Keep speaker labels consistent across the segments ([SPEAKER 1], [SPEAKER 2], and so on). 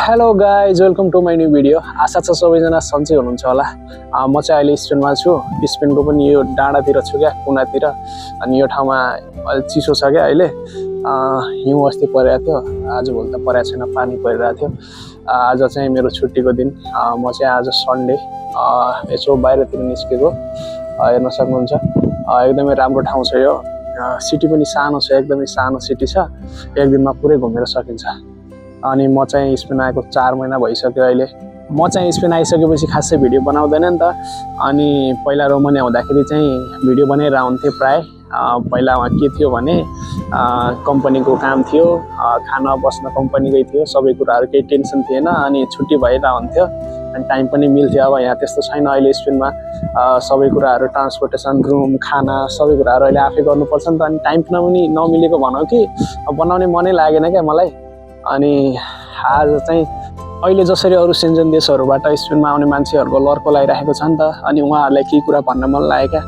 [SPEAKER 1] Hello guys, welcome to my new video. आशा छ सबैजना सन्चै हुनुहुन्छ होला। म चाहिँ अहिले स्पेनमा छु। स्पेनको पनि यो डाँडातिर छु क्या, कुनातिर। अनि यो ठाउँमा अहिले चिसो छ क्या अहिले। हिउँ अस्ति परिरहेको थियो, आजभोलि त परेको छैन, पानी परिरहेको थियो। आज चाहिँ मेरो छुट्टीको दिन। म चाहिँ आज सन्डे यसो बाहिरतिर निस्केको, हेर्न सक्नुहुन्छ। एकदमै राम्रो ठाउँ छ यो। सिटी पनि सानो छ, एकदमै सानो सिटी छ। एक दिनमा पुरै घुमेर सकिन्छ। अनि म चाहिँ स्पेन आएको 4 महिना भइसक्यो अहिले। म चाहिँ स्पेन आइसकेपछि खासै भिडियो बनाउँदैन नि त। अनि पहिला रोमानिया हुँदाखेरि चाहिँ भिडियो बनाएर आउँथेँ प्राय। पहिला वहाँ के थियो भने कम्पनीको काम थियो, खाना बस्न कम्पनीकै थियो, सबै कुराहरू केही टेन्सन थिएन। अनि छुट्टी भएर आउँथ्यो अनि टाइम पनि मिल्थ्यो। अब यहाँ त्यस्तो छैन अहिले स्पेनमा। सबै कुराहरू ट्रान्सपोर्टेसन, रुम, खाना सबै कुराहरू अहिले आफै गर्नुपर्छ नि त। अनि टाइम पनि नमिलेको भनौँ कि बनाउने मनै लागेन क्या मलाई। अनि आज चाहिँ अहिले जसरी अरू सेन्जन देशहरूबाट स्पेनमा आउने मान्छेहरूको लर्को लगाइरहेको छ नि त। अनि उहाँहरूलाई केही कुरा भन्न मन लाग्यो क्या।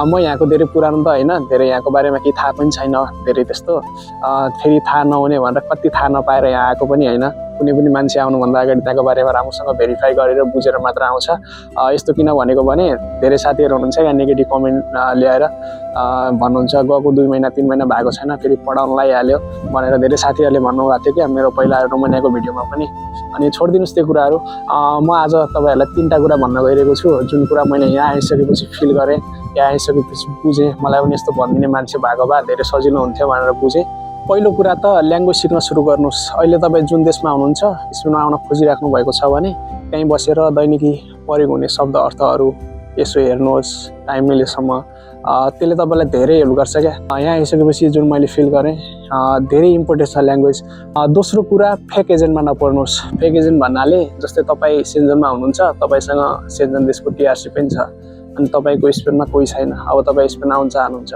[SPEAKER 1] म यहाँको धेरै पुरानो त होइन, धेरै यहाँको बारेमा केही थाहा पनि छैन धेरै त्यस्तो। फेरि थाहा नहुने भनेर कति थाहा नपाएर यहाँ आएको पनि होइन। कुनै पनि मान्छे आउनुभन्दा अगाडि त्यहाँको बारेमा राम्रोसँग भेरिफाई गरेर बुझेर मात्र आउँछ। यस्तो किन भनेको भने धेरै साथीहरू हुनुहुन्छ क्या नेगेटिभ कमेन्ट ल्याएर भन्नुहुन्छ गएको 2 महिना 3 महिना भएको छैन, फेरि पढाउन लागिहाल्यो भनेर धेरै साथीहरूले भन्नुभएको थियो क्या मेरो पहिला रोमानियाको भिडियोमा पनि। अनि छोडिदिनुहोस् त्यो कुराहरू। म आज तपाईँहरूलाई 3टा कुरा भन्न गइरहेको छु, जुन कुरा मैले यहाँ आइसकेपछि फिल गरेँ, यहाँ आइसकेपछि बुझेँ। मलाई पनि यस्तो भनिदिने मान्छे भएको भए धेरै सजिलो हुन्थ्यो भनेर बुझेँ। पहिलो कुरा त ल्याङ्ग्वेज सिक्न सुरु गर्नुहोस्। अहिले तपाईँ जुन देशमा हुनुहुन्छ, स्पेनमा आउन खोजिराख्नु भएको छ भने त्यहीँ बसेर दैनिकी प्रयोग हुने शब्द अर्थहरू यसो हेर्नुहोस् टाइम मिलेसम्म। त्यसले तपाईँलाई धेरै हेल्प गर्छ क्या। यहाँ आइसकेपछि जुन मैले फिल गरेँ, धेरै इम्पोर्टेन्ट छ ल्याङ्ग्वेज। दोस्रो कुरा, फेक एजेन्टमा नपर्नुहोस्। फेक एजेन्ट भन्नाले जस्तै तपाईँ सेन्जनमा हुनुहुन्छ, तपाईँसँग सेन्जन देशको टिआरसी पनि छ, अनि तपाईँको स्पेनमा कोही छैन। अब तपाईँ स्पेन आउन चाहनुहुन्छ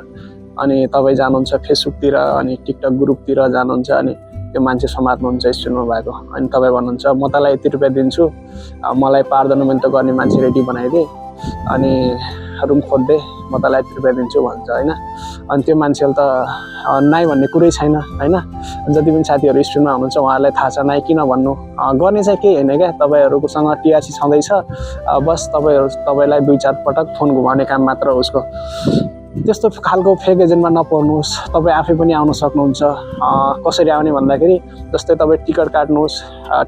[SPEAKER 1] अनि तपाईँ जानुहुन्छ फेसबुकतिर अनि टिकटक ग्रुपतिर जानुहुन्छ, अनि त्यो मान्छे समात्नुहुन्छ स्पेनमा भएको। अनि तपाईँ भन्नुहुन्छ म तँलाई यति रुपियाँ दिन्छु, मलाई पारदनमेन्ट गर्ने मान्छे रेडी बनाइदे, अनि रुम खोज्दै म तँलाई यति रुपियाँ दिन्छु भन्छ होइन। अनि त्यो मान्छेले त नाइ भन्ने कुरै छैन होइन। जति पनि साथीहरू स्पेनमा हुनुहुन्छ उहाँहरूलाई थाहा छ नाइ किन भन्नु। गर्ने चाहिँ केही होइन क्या, तपाईँहरूकोसँग टिआरसी छँदैछ, बस तपाईँलाई 2-4 पटक फोन घुमाउने काम मात्र हो उसको। त्यस्तो खालको फेक एजेन्टमा नपर्नुहोस्। तपाईँ आफै पनि आउन सक्नुहुन्छ। कसरी आउने भन्दाखेरि जस्तै तपाईँ टिकट काट्नुहोस्,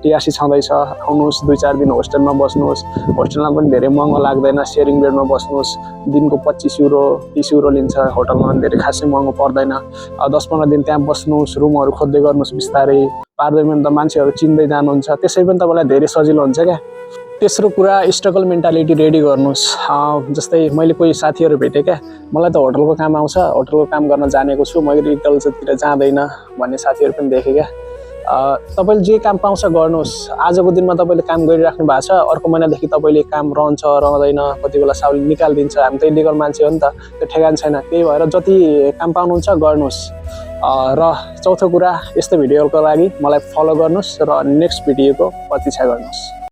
[SPEAKER 1] टिआरसी छँदैछ, आउनुहोस्, 2-4 दिन होस्टेलमा बस्नुहोस्। होस्टेलमा पनि धेरै महँगो लाग्दैन, सेयरिङ बेडमा बस्नुहोस्। दिनको 25 युरो 30 युरो लिन्छ होटलमा, धेरै खासै महँगो पर्दैन। 10-15 दिन त्यहाँ बस्नुहोस्, रुमहरू खोज्दै गर्नुहोस् बिस्तारै। पार्दैमा त मान्छेहरू चिन्दै जानुहुन्छ, त्यसै पनि तपाईँलाई धेरै सजिलो हुन्छ क्या। तेस्रो कुरा, स्ट्रगल मेन्टालिटी रेडी गर्नुहोस्। जस्तै मैले कोही साथीहरू भेटेँ क्या, मलाई त होटलको काम आउँछ, होटलको काम गर्न जानेको छु, मैले रिटेलतिर जाँदैन भन्ने साथीहरू पनि देखेँ क्या। तपाईँले जे काम पाउँछ गर्नुहोस्। आजको दिनमा तपाईँले काम गरिराख्नु भएको छ, अर्को महिनादेखि तपाईँले काम रहन्छ रहँदैन, कति बेला साउले निकालिदिन्छ। हामी त इलिगल मान्छे हो नि त, त्यो ठेगान छैन। त्यही भएर जति काम पाउनुहुन्छ गर्नुहोस्। र चौथो कुरा, यस्तो भिडियोको लागि मलाई फलो गर्नुहोस् र नेक्स्ट भिडियोको प्रतीक्षा गर्नुहोस्।